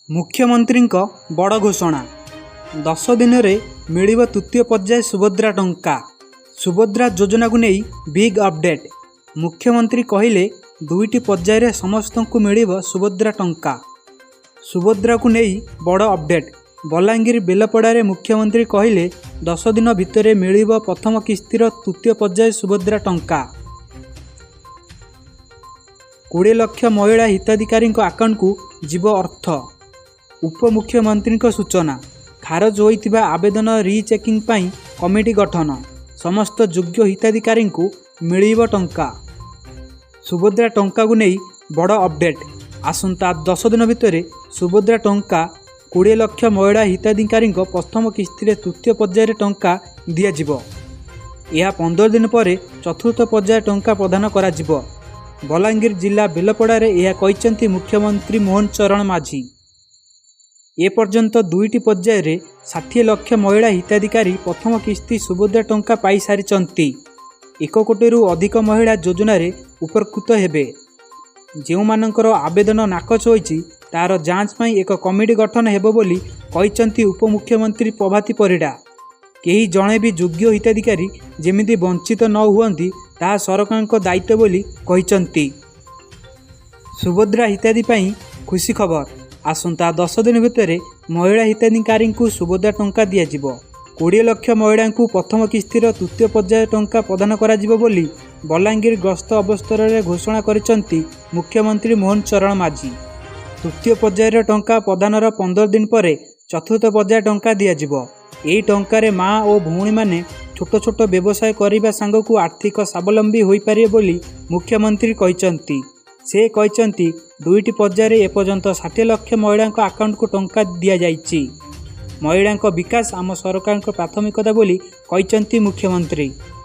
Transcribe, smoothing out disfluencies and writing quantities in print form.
मुख्यमंत्री बड़ घोषणा 10 दिन में मिलिब तृतीय पर्याय सुभद्रा टंका। सुभद्रा योजना को नहीं बिग अपडेट। मुख्यमंत्री कहले दुईटी पर्याय रे समस्त को मिलिब सुभद्रा टंका। सुभद्रा को नहीं बड़ अपडेट। बलांगीर बेलपड़ारे मुख्यमंत्री कहले 10 दिन भितर मिलिब प्रथम किस्तिर तृतीय पर्याय सुभद्रा टंका। 20 लाख महिला हिताधिकारी अकाउंट को जीव अर्थ। उपमुख्यमंत्री सूचना खारज होइतिबा आवेदन रीचेकिंग पाई कमिटी गठन। समस्त योग्य हिताधिकारी को मिलिब टंका। सुभद्रा टंका को नहीं बड़ अपडेट। आसंता 10 दिन भितर सुभद्रा टंका 20 लाख महिला हिताधिकारी प्रथम किस्ती तृतीय पर्याय टंका दियाजिबो। यह 15 दिन पर चतुर्थ पर्याय टंका प्रदान करा जिवो। बलांगीर जिला बेलपड़ारे यह कहिसेंती मुख्यमंत्री मोहन चरण माझी। ए पर्यंत दुईटी पर्याय रे 60 लाख महिला हिताधिकारी प्रथम किस्ती सुभद्रा टंका पाई सारिचंती। 1 कोटी अधिक महिला योजना रे उपकृत हेबे। जेउ मानकर आवेदन नाकच होईची तार जांच पाई एक कमिटी गठन हेबो बोली कहिसेंती उपमुख्यमंत्री प्रभाती परिडा। केही जणे भी योग्य हिताधिकारी जेमिति वंचित न हुअंती ताहा सरकारक दायित्व बोली कहिसेंती। सुभद्रा हिताधि पाई खुशी खबर। आसंता 10 दिन भितर महिला हिताधिकारी को सुभद्रा टंका दियाजिबो। 20 लाख महिला को प्रथम किस्तिर तृतीय पर्याय टंका प्रदान करा जिवो बोली बलांगीर ग्रस्त अवसर में घोषणा करिसेंती मुख्यमंत्री मोहन चरण माझी। तृतीय पर्यायर टंका प्रदानर 15 दिन पर चतुर्थ पर्याय टंका दियाजिबो। एही टंकारे माँ और भौणी माने छोट छोट व्यवसाय करिबा सांग को आर्थिक स्वावलंबी होई पारिबे बोली मुख्यमंत्री कहिसेंती। से कहिसेंती दुईटी पर्याय रे एपर्यंत 60 लाख महिला अकाउंट को टंका दिया जाइछि। महिला विकास आम सरकार प्राथमिकता बोली कहिसेंती मुख्यमंत्री।